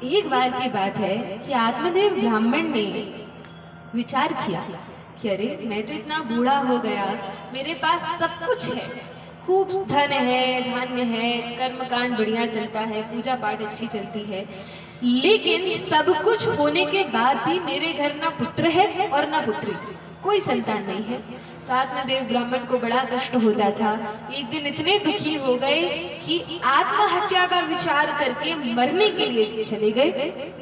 एक बार की बात है कि आत्मदेव ब्राह्मण ने विचार किया कि अरे मैं तो इतना बूढ़ा हो गया, मेरे पास सब कुछ है, खूब धन है, धान्य है, कर्मकांड बढ़िया चलता है, पूजा पाठ अच्छी चलती है, लेकिन सब कुछ होने के बाद भी मेरे घर ना पुत्र है और ना पुत्री, कोई संतान नहीं है। तो आत्मदेव ब्राह्मण को बड़ा कष्ट होता था। एक दिन इतने दुखी हो गए कि आत्महत्या का विचार करके मरने के लिए चले गए।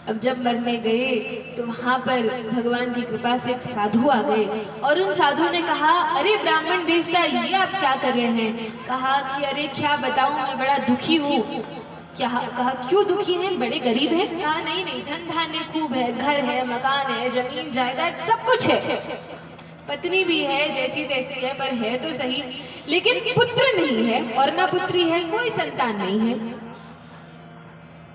अब जब मरने गए तो वहां पर भगवान की कृपा से एक साधु आ गए और उन साधु ने कहा, अरे ब्राह्मण देवता, ये आप क्या कर रहे हैं? कहा कि अरे क्या बताऊं, मैं बड़ा दुखी हूँ। क्या? कहा क्यों दुखी हैं, बड़े गरीब हैं? कहा नहीं नहीं, धन धान्य खूब है, घर है, मकान है, जमीन जायदाद सब कुछ है, पत्नी भी है, जैसी तैसी है, पर है तो सही, लेकिन पुत्र नहीं है और ना पुत्री है, कोई संतान नहीं है।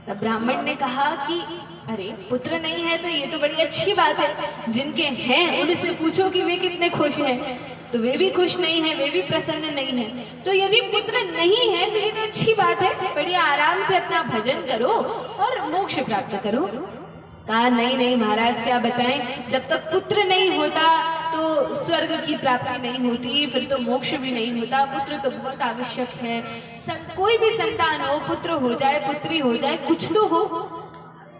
तब ब्राह्मण ने कहा कि अरे पुत्र नहीं है तो ये तो बड़ी अच्छी बात है, जिनके हैं उनसे पूछो कि वे कितने खुश हैं, तो वे भी खुश नहीं है, वे भी प्रसन्न नहीं है। तो यदि पुत्र नहीं है तो ये तो अच्छी बात है, बढ़िया आराम से अपना भजन करो और मोक्ष प्राप्त करो। कहा नहीं नहीं महाराज, क्या बताएं, जब तक पुत्र नहीं होता तो स्वर्ग की प्राप्ति नहीं होती, फिर तो मोक्ष भी नहीं होता, पुत्र तो बहुत आवश्यक है। कोई भी संतान हो, पुत्र हो जाए, पुत्री हो जाए, कुछ तो हो।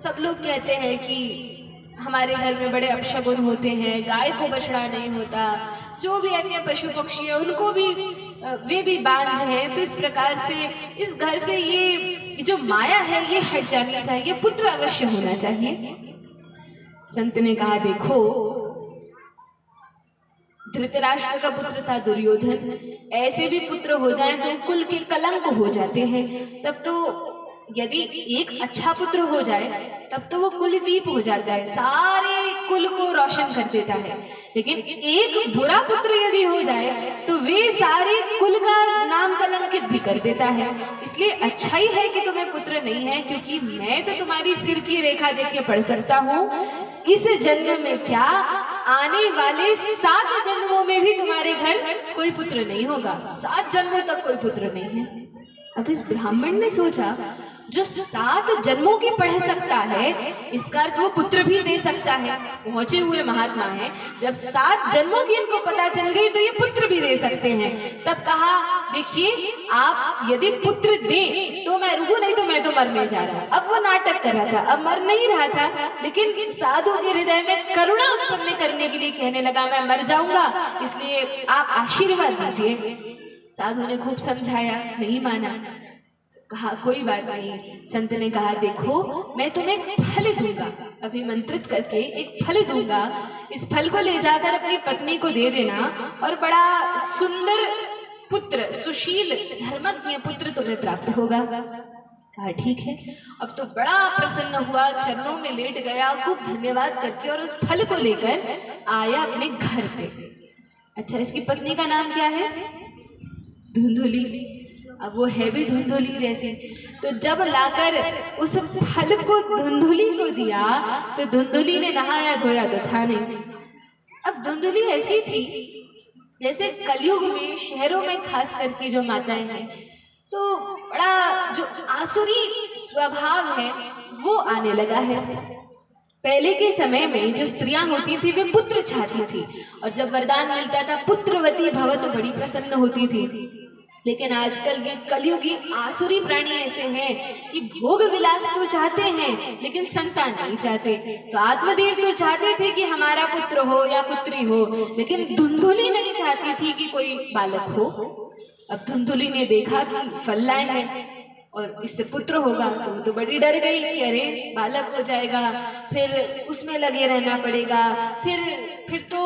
सब लोग कहते हैं कि हमारे घर में बड़े अपशगुन होते हैं, गाय को बछड़ा नहीं होता, जो भी अन्य पशु पक्षी है उनको भी वे भी बांझ हैं, तो इस प्रकार से इस घर से ये जो माया है ये हट जानी चाहिए, पुत्र अवश्य होना चाहिए। संत ने कहा देखो, धृतराष्ट्र का पुत्र था दुर्योधन, ऐसे भी पुत्र हो जाएं तो कुल के कलंक हो जाते हैं। तब तो यदि एक अच्छा पुत्र हो जाए तब तो वो कुलदीप हो जाता है, सारे कुल को रोशन कर देता है, लेकिन एक बुरा पुत्र यदि हो जाए तो वे सारे कुल का नाम कलंकित भी कर देता है। इसलिए अच्छा ही है कि तुम्हें पुत्र नहीं है, क्योंकि मैं तो तुम्हारी सिर की रेखा देख के पढ़ सकता हूँ, इस जन्म में क्या, आने वाले 7 जन्मों में भी तुम्हारे घर कोई पुत्र नहीं होगा, 7 जन्मों तक कोई पुत्र नहीं है। अब इस ब्राह्मण ने सोचा, जो 7 जन्मों की पढ़ सकता है, इसका अर्थ वो पुत्र भी दे सकता है, पहुंचे हुए महात्मा है, जब 7 जन्मों की इनको पता चल गई तो ये पुत्र भी दे सकते हैं। तब कहा देखिए, आप यदि पुत्र दें तो मैं रुकूं, नहीं तो मैं तो मरने जा रहा। अब वो नाटक कर रहा था, अब मर नहीं रहा था, लेकिन साधु के हृदय में करुणा उत्पन्न करने के लिए कहने लगा, मैं मर जाऊंगा, इसलिए आप आशीर्वाद दीजिए। साधु ने खूब समझाया, नहीं माना। कहा कोई बात नहीं। संत ने कहा देखो, मैं तुम्हें एक फल दूंगा, अभिमंत्रित करके एक फल दूंगा, इस फल को ले जाकर अपनी पत्नी को दे देना और बड़ा सुंदर पुत्र, सुशील धर्मज्ञ पुत्र तुम्हें प्राप्त होगा। कहा ठीक है। अब तो बड़ा प्रसन्न हुआ, चरणों में लेट गया, खूब धन्यवाद करके, और उस फल को लेकर आया अपने घर पे। अच्छा, इसकी पत्नी का नाम क्या है? धुंधुली। अब वो है भी धुंधुली जैसी, तो जब लाकर उस फल को धुंधुली को दिया तो धुंधुली ने नहाया धोया तो था नहीं। अब धुंधुली ऐसी थी जैसे कलयुग में शहरों में खास करके जो माताएं हैं, तो बड़ा जो आसुरी स्वभाव है वो आने लगा है। पहले के समय में जो स्त्रियां होती थी वे पुत्र चाहती थी, और जब वरदान मिलता था पुत्रवती भव तो बड़ी प्रसन्न होती थी। लेकिन आजकल के कलयुगी आसुरी प्राणी ऐसे हैं कि भोग विलास तो चाहते हैं लेकिन संतान नहीं चाहते। तो आत्मदेव तो चाहते थे कि हमारा पुत्र हो या पुत्री हो, लेकिन धुंधुली नहीं चाहती थी कि कोई बालक हो। अब धुंधुली ने देखा कि फल लाए हैं और इससे पुत्र होगा, तो बड़ी डर गई कि अरे बालक हो जाएगा, फिर उसमें लगे रहना पड़ेगा, फिर तो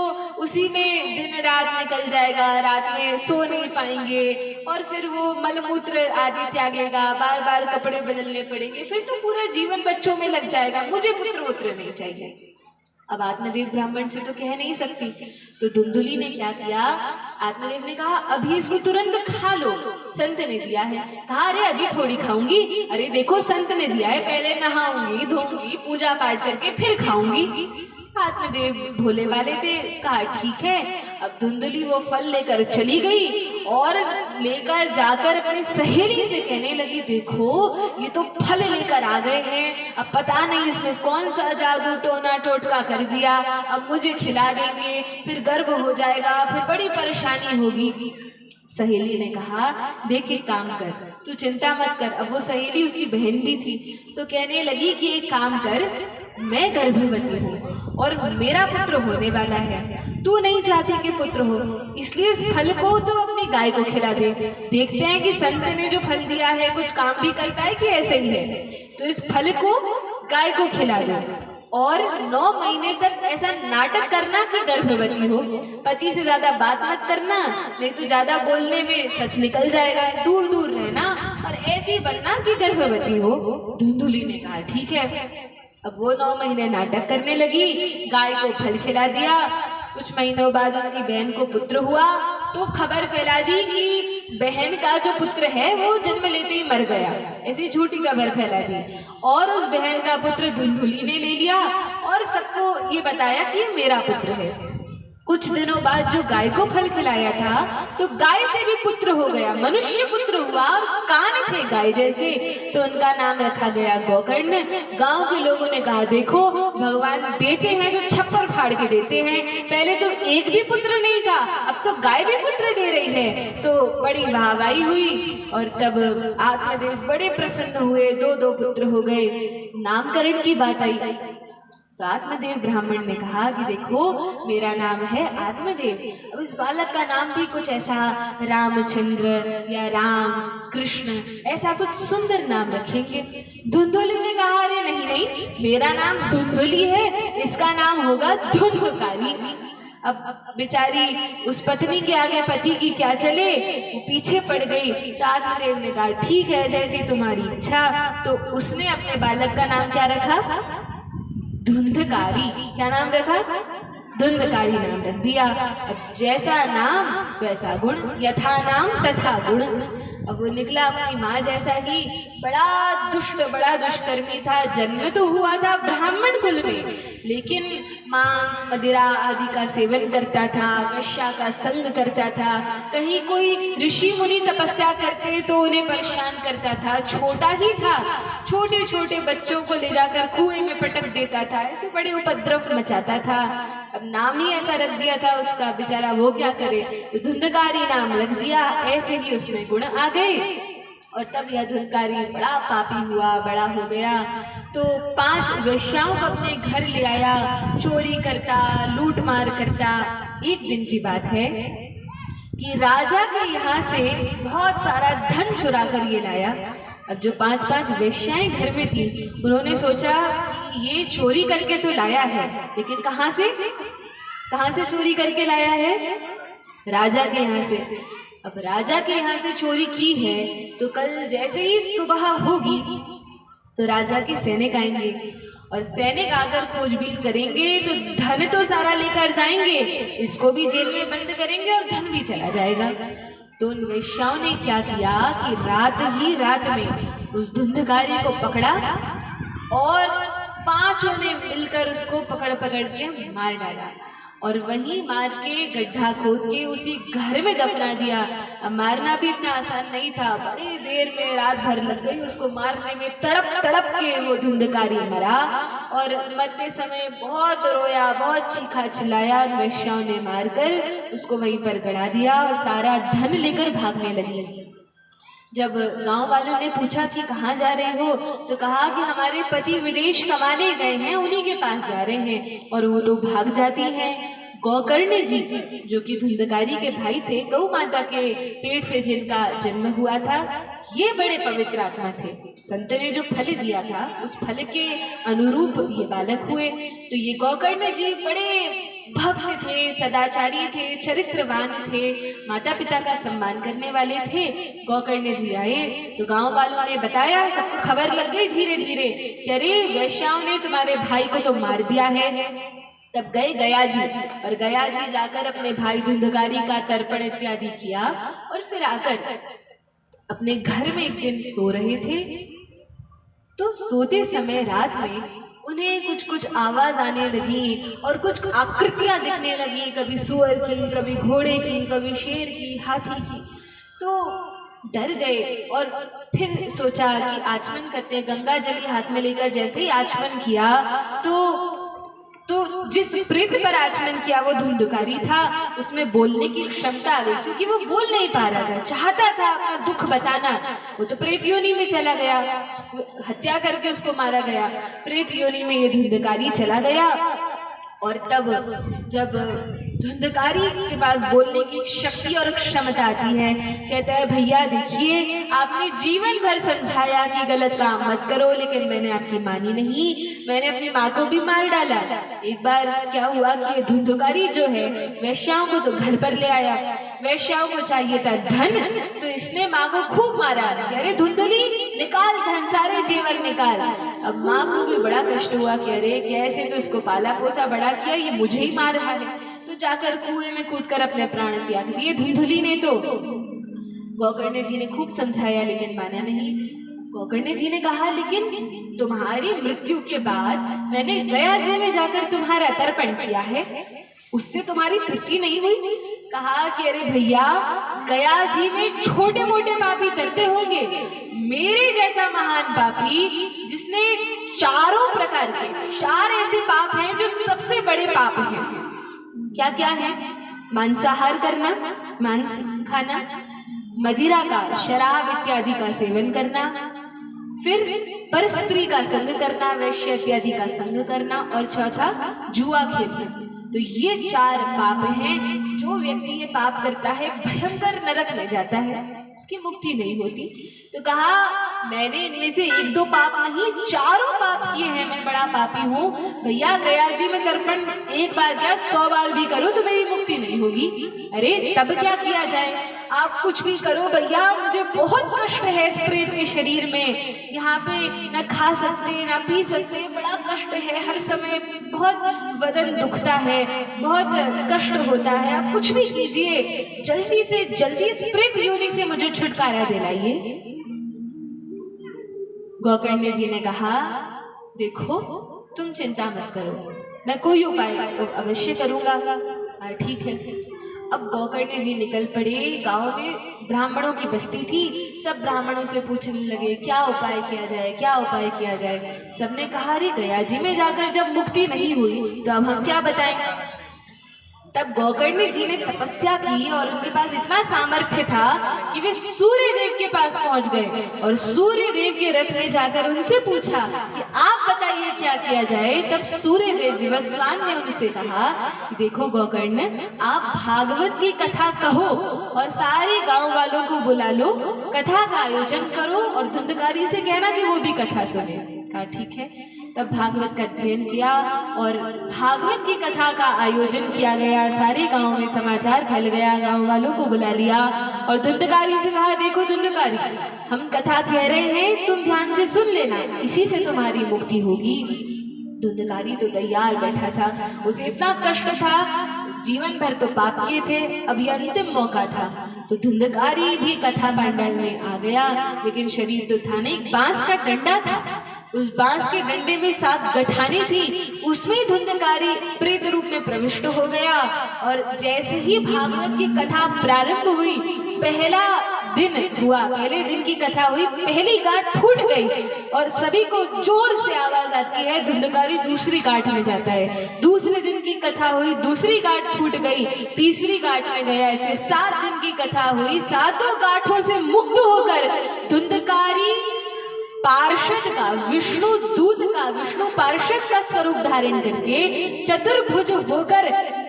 उसी में दिन रात निकल जाएगा, रात में सो नहीं पाएंगे, और फिर वो मलमूत्र आदि त्यागेगा, बार बार कपड़े बदलने पड़ेंगे, फिर तो पूरा जीवन बच्चों में लग जाएगा, मुझे पुत्र नहीं चाहिए। अब आत्मदेव ब्राह्मण से तो कह नहीं सकती, तो धुंधुली ने क्या किया, आत्मदेव ने कहा अभी इसको तुरंत खा लो, संत ने दिया है। कहा अरे अभी थोड़ी खाऊंगी, अरे देखो संत ने दिया है, पहले नहाऊंगी धोऊंगी पूजा पाठ करके फिर खाऊंगी। आत्मदेव भोले वाले थे, कहा ठीक है। अब धुंधली वो फल लेकर चली गई और लेकर जाकर अपनी सहेली से कहने लगी, देखो ये तो फल लेकर आ गए हैं, अब पता नहीं इसमें कौन सा जादू टोना टोटका कर दिया, अब मुझे खिला देंगे, फिर गर्भ हो जाएगा, फिर बड़ी परेशानी होगी। सहेली ने कहा, देख एक काम कर, तू चिंता मत कर। अब वो सहेली उसकी बहन भी थी, तो कहने लगी कि एक काम कर, मैं गर्भवती हूँ और मेरा पुत्र होने वाला है, तू नहीं चाहती कि पुत्र हो, इसलिए इस फल को तो अपनी गाय को खिला दे। देखते हैं कि संत ने जो फल दिया है कुछ काम भी करता है कि ऐसे ही है। तो इस फल को गाय को खिला दो और 9 महीने तक ऐसा नाटक करना कि गर्भवती हो। पति से ज्यादा बात मत करना, नहीं तो ज्यादा बोलने में सच निकल जाएगा। दूर दूर रहना और ऐसी बनना कि गर्भवती हो। धुंधुली ने कहा ठीक है। अब वो 9 महीने नाटक करने लगी, गाय को फल खिला दिया। कुछ महीनों बाद उसकी बहन को पुत्र हुआ, तो खबर फैला दी कि बहन का जो पुत्र है वो जन्म लेते ही मर गया। ऐसी झूठी खबर फैला दी और उस बहन का पुत्र धुंधुली ने ले लिया और सबको ये बताया कि ये मेरा पुत्र है। कुछ दिनों बाद जो गाय को फल खिलाया था तो गाय से भी पुत्र हो गया, मनुष्य पुत्र हुआ और कान थे गाय जैसे, तो उनका नाम रखा गया गोकर्ण। गांव के लोगों ने कहा, देखो भगवान देते हैं तो छप्पर फाड़ के देते हैं, पहले तो एक भी पुत्र नहीं था, अब तो गाय भी पुत्र दे रही है। तो बड़ी वाहवाही हुई और तब आत्मदेव बड़े प्रसन्न हुए, 2-2 पुत्र हो गए। नामकरण की बात आई तो आत्मदेव ब्राह्मण ने कहा कि देखो मेरा नाम है आत्मदेव, अब इस बालक का नाम भी कुछ ऐसा रामचंद्र या राम कृष्ण ऐसा कुछ सुंदर नाम रखेंगे। धुंधुली ने कहा, अरे नहीं नहीं, मेरा नाम धुंधुली है, इसका नाम होगा धुंधकारी। अब बेचारी उस पत्नी के आगे पति की क्या चले, वो पीछे पड़ गई। तो आत्मदेव ने कहा ठीक है, जैसी तुम्हारी इच्छा। तो उसने अपने बालक का नाम क्या रखा? धुंधकारी। क्या नाम रखा? धुंधकारी नाम रख दिया। अब जैसा नाम वैसा गुण, यथा नाम तथा गुण। अब वो निकला अपनी माँ जैसा ही, बड़ा दुष्ट बड़ा दुष्कर्मी था। जन्म तो हुआ था ब्राह्मण कुल में, लेकिन मांस मदिरा आदि का सेवन करता था, वेश्या का संग करता था। कहीं कोई ऋषि मुनि तपस्या करते तो उन्हें परेशान करता था। छोटा ही था, छोटे छोटे बच्चों को ले जाकर कुएं में पटक देता था, ऐसे बड़े उपद्रव मचाता था। अब नाम ही ऐसा रख दिया था उसका, बेचारा वो क्या करे, तो धुंधकारी नाम रख दिया। ऐसे ही उसमें गुण आ गए और तब यह धुंधकारी बड़ा पापी हुआ, बड़ा हो गया। तो 5 वेश्याओं को अपने घर ले आया, चोरी करता, लूट मार करता। एक दिन की बात है कि राजा के यहाँ से बहुत सारा धन चुरा कर ये लाया। अब जो 5-5 वेश्याएं घर में थी, उन्होंने सोचा ये चोरी करके तो लाया है, लेकिन कहाँ से चोरी करके लाया है? राजा के यहाँ से। अब राजा के यहाँ से चोरी की है तो कल जैसे ही सुबह होगी तो राजा के सैनिक आएंगे और सैनिक आकर खोजबीन करेंगे तो धन तो सारा लेकर जाएंगे, इसको भी जेल में बंद करेंगे और धन भी चला जाएगा। तो उन वेश्याओं ने क्या किया कि रात ही रात में उस धुंधकारी को पकड़ा और 5 ने मिलकर उसको पकड़ के मार डाला और वहीं मार के गड्ढा खोद के उसी घर में दफना दिया। अब मारना भी इतना आसान नहीं था, बड़ी देर में रात भर लग गई उसको मारने में। तड़प तड़प के वो धुंधकारी मरा और मरते समय बहुत रोया, बहुत चीखा चिल्लाया। वेश्याओं ने मारकर उसको वहीं पर गड़ा दिया और सारा धन लेकर भागने लगी। जब गांव वालों ने पूछा कि कहाँ जा रहे हो, तो कहा कि हमारे पति विदेश कमाने गए हैं, उन्हीं के पास जा रहे हैं। और वो तो भाग जाती हैं। गोकर्ण जी जो कि धुंधकारी के भाई थे, गौ माता के पेट से जिनका जन्म हुआ था, ये बड़े पवित्र आत्मा थे। संत ने जो फल दिया था उस फल के अनुरूप ये बालक हुए। तो ये गोकर्ण जी बड़े भक्त थे, सदाचारी थे, चरित्रवान थे, माता पिता का सम्मान करने वाले थे। गोकर्ण जी आए तो गांव वालों ने बताया, सबको खबर लग गई धीरे धीरे कि अरे वेश्याओं ने तुम्हारे भाई को तो मार दिया है। तब गए गया जी और गया जी जाकर अपने भाई धुंधकारी का तर्पण इत्यादि किया और फिर आकर अपने घर में एक दिन सो रहे थे। तो सोते समय रात में उन्हें कुछ कुछ आवाज आने लगी और कुछ आकृतियां दिखने लगी, कभी सुअर की, कभी घोड़े की, कभी शेर की, हाथी की। तो डर गए और फिर सोचा कि आचमन करते। गंगा जल हाथ में लेकर जैसे ही आचमन किया तो जिस प्रेत पर आचमन किया वो धुंधकारी था, उसमें बोलने की क्षमता आ गई, क्योंकि वो बोल नहीं पा रहा था, चाहता था अपना दुख बताना। वो तो प्रेत योनि में चला गया, हत्या करके उसको मारा गया, प्रेत योनि में ये धुंधकारी चला गया। और तब जब धुंधकारी के पास बोलने की शक्ति और क्षमता आती है, कहता है भैया देखिए, आपने जीवन भर समझाया कि गलत काम मत करो, लेकिन मैंने आपकी मानी नहीं, मैंने अपनी माँ को भी मार डाला। एक बार क्या हुआ कि धुंधकारी जो है वैश्याओं को तो घर पर ले आया, वैश्याओं को चाहिए था धन, तो इसने माँ को खूब मारा। अरे धुंधली निकाल धन, सारे जेवर निकाल। अब माँ को भी बड़ा कष्ट हुआ कि अरे कैसे तो इसको पाला पोसा बड़ा किया, ये मुझे ही मार रहा है। तो जाकर कुएं में कूदकर अपने प्राण त्याग दिए धुंधली ने। तो गोकर्ण जी ने खूब समझाया लेकिन माना नहीं। गोकर्ण जी ने कहा लेकिन तुम्हारी मृत्यु के बाद मैंने गया जी में जाकर तुम्हारा तर्पण किया है, उससे तुम्हारी तृप्ति नहीं हुई। कहा कि अरे भैया, गया जी में छोटे मोटे पापी तरते होंगे, मेरे जैसा महान पापी जिसने चारों प्रकार के 4 ऐसे पाप हैं जो सबसे बड़े पाप हैं। क्या क्या है? मांसाहार करना, मांस खाना, मदिरा का, शराब इत्यादि का सेवन करना, फिर परस्त्री का संग करना, वैश्य इत्यादि का संग करना, और चौथा जुआ खेलना। तो ये 4 पाप हैं। जो व्यक्ति ये पाप करता है भयंकर नरक में जाता है, उसकी मुक्ति नहीं होती। तो कहा मैंने इनमें से 1-2 पाप नहीं, 4 पाप किए हैं, मैं बड़ा पापी हूँ। भैया गया जी में तर्पण एक बार क्या 100 बार भी करो तो मेरी मुक्ति नहीं होगी। अरे तब क्या किया जाए? आप कुछ भी करो भैया, मुझे बहुत कष्ट है इस प्रेत के शरीर में, यहाँ पे ना खा सकते ना पी सकते, बड़ा कष्ट है, हर समय बहुत बदन दुखता है, बहुत कष्ट होता है, आप कुछ भी कीजिए, जल्दी से जल्दी इस प्रेत योनि से मुझे छुटकारा दिलाइए। गोकर्ण जी ने कहा देखो तुम चिंता मत करो, मैं कोई उपाय अवश्य करूंगा। ठीक है। अब गोकर्ण जी निकल पड़े। गांव में ब्राह्मणों की बस्ती थी, सब ब्राह्मणों से पूछने लगे क्या उपाय किया जाए, क्या उपाय किया जाए। सबने कहा अरे गया जी में जाकर जब मुक्ति नहीं हुई तो अब हम क्या बताएं। तब गोकर्ण जी ने तपस्या की और उनके पास इतना सामर्थ्य था कि वे सूर्य देव के पास पहुंच गए और सूर्य देव के रथ में जाकर उनसे पूछा कि आप बताइए क्या किया जाए। तब सूर्य देव विवस्वान ने उनसे कहा कि देखो गोकर्ण, आप भागवत की कथा कहो और सारे गांव वालों को बुला लो, कथा का आयोजन करो और धुंधकारी से कहना कि वो भी कथा सुने। कहा ठीक है। तब भागवत का अध्ययन किया और भागवत की कथा का आयोजन किया गया। सारे गांव में समाचार फैल गया, गांव वालों को बुला लिया और धुंधकारी से कहा देखो धुंधकारी, हम कथा कह रहे हैं, तुम ध्यान से सुन लेना, इसी से तुम्हारी मुक्ति होगी। धुंधकारी तो तैयार बैठा था, उसे इतना कष्ट था, जीवन भर तो पाप किए थे, अब ये अंतिम मौका था। तो धुंधकारी भी कथा पांडाल में आ गया, लेकिन शरीर तो था नहीं, बांस का डंडा था, उस बांस के डंडे में 7 गठाने थी, उसमें धुंधकारी प्रेत रूप में प्रविष्ट हो गया। और जैसे ही भागवत की कथा प्रारंभ हुई, पहला दिन हुआ, पहले दिन की कथा हुई, पहली गांठ फूट गई और सभी को जोर से आवाज आती है, धुंधकारी दूसरी गांठ में जाता है। दूसरे दिन की कथा हुई, दूसरी गांठ फूट गई, तीसरी गांठ में गया। ऐसे 7 दिन की कथा हुई, 7 गांठों से मुक्त होकर धुंधकारी पार्षद का, विष्णु दूत का, विष्णु पार्षद का स्वरूप धारण करके चतुर्भुज होकर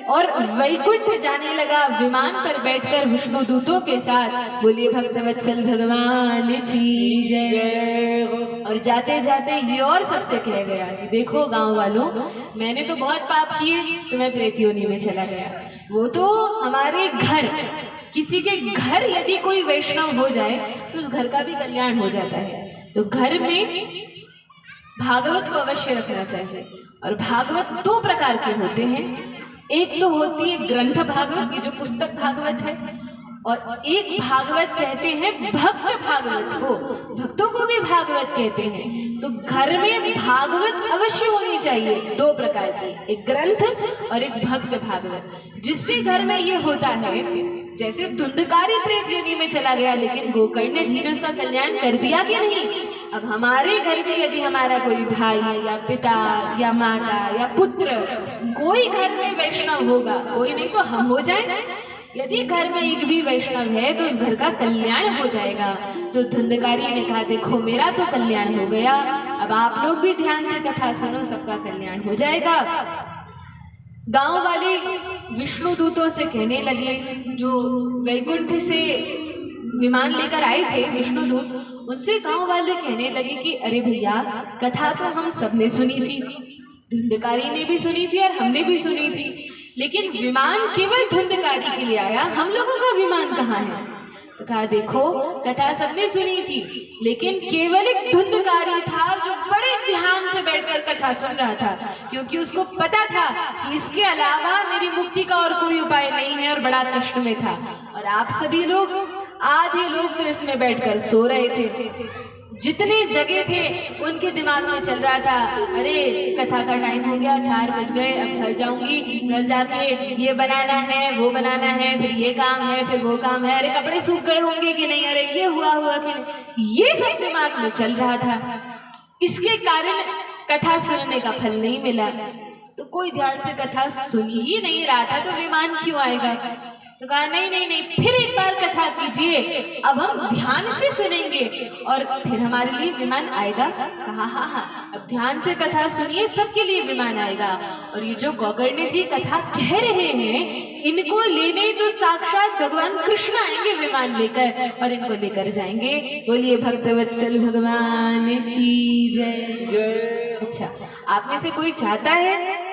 और वैकुंठ जाने लगा, विमान पर बैठकर विष्णु दूतों के साथ। बोलिए भक्तवत्सल भगवान की जय। और जाते जाते ये और सबसे कह गया कि देखो गांव वालों, मैंने तो बहुत पाप किए तो मैं प्रेत योनि में चला गया। वो तो हमारे घर, किसी के घर यदि कोई वैष्णव हो जाए तो उस घर का भी कल्याण हो जाता है। तो घर में भागवत को अवश्य रखना चाहिए। और भागवत 2 प्रकार के होते हैं, एक तो होती है ग्रंथ भागवत, ये जो पुस्तक भागवत है, और एक भागवत कहते हैं भक्त भागवत को, भक्तों को भी भागवत कहते हैं। तो घर में भागवत अवश्य होनी चाहिए, दो प्रकार की, एक ग्रंथ और एक भक्त भागवत। जिसके घर में ये होता है, जैसे धुंधकारी प्रेत योनि में चला गया लेकिन गोकर्ण जी ने उसका कल्याण कर दिया कि नहीं। अब हमारे घर में यदि हमारा कोई भाई या पिता या माता या पुत्र, कोई घर में वैष्णव होगा, कोई नहीं तो हम हो जाए, यदि घर में एक भी वैष्णव है तो उस घर का कल्याण हो जाएगा। तो धुंधकारी ने कहा देखो मेरा तो कल्याण हो गया, अब आप लोग भी ध्यान से कथा सुनो, सबका कल्याण हो जाएगा। गांव वाले विष्णु दूतों से कहने लगे, जो वैकुंठ से विमान लेकर आए थे विष्णु दूत, उनसे गांव वाले कहने लगे कि अरे भैया कथा तो हम सबने सुनी थी, धुंधकारी ने भी सुनी थी और हमने भी सुनी थी, लेकिन विमान केवल धुंधकारी के लिए आया, हम लोगों का विमान कहाँ है। तो कहा देखो कथा सबने सुनी थी, लेकिन केवल एक धुंधकारी था जो बड़े ध्यान से बैठकर कथा सुन रहा था, क्योंकि उसको पता था कि इसके अलावा मेरी मुक्ति का और कोई उपाय नहीं है और बड़ा कष्ट में था। और आप सभी लोग, आधे लोग तो इसमें बैठकर सो रहे थे, जितने जगह थे उनके दिमाग में चल रहा था अरे कथा का टाइम हो गया, 4 बज गए, अब घर जाऊंगी, घर जाके ये बनाना है, वो बनाना है, फिर ये काम है, फिर वो काम है, अरे कपड़े सूख गए होंगे कि नहीं, अरे ये हुआ कि नहीं, ये सब दिमाग में चल रहा था। इसके कारण कथा सुनने का फल नहीं मिला। तो कोई ध्यान से कथा सुन ही नहीं रहा था, तो विमान क्यों आएगा। तो कहा नहीं नहीं नहीं, फिर एक बार कथा कीजिए, अब हम ध्यान से सुनेंगे और फिर हमारे लिए विमान आएगा। कहा हाँ हाँ, अब ध्यान से कथा सुनिए, सबके लिए विमान आएगा। और ये जो गोकर्ण जी कथा कह रहे हैं, इनको लेने तो साक्षात भगवान कृष्ण आएंगे विमान लेकर और इनको लेकर जाएंगे। बोलिए भक्तवत्सल भगवान की जय। अच्छा, आप में से कोई चाहता है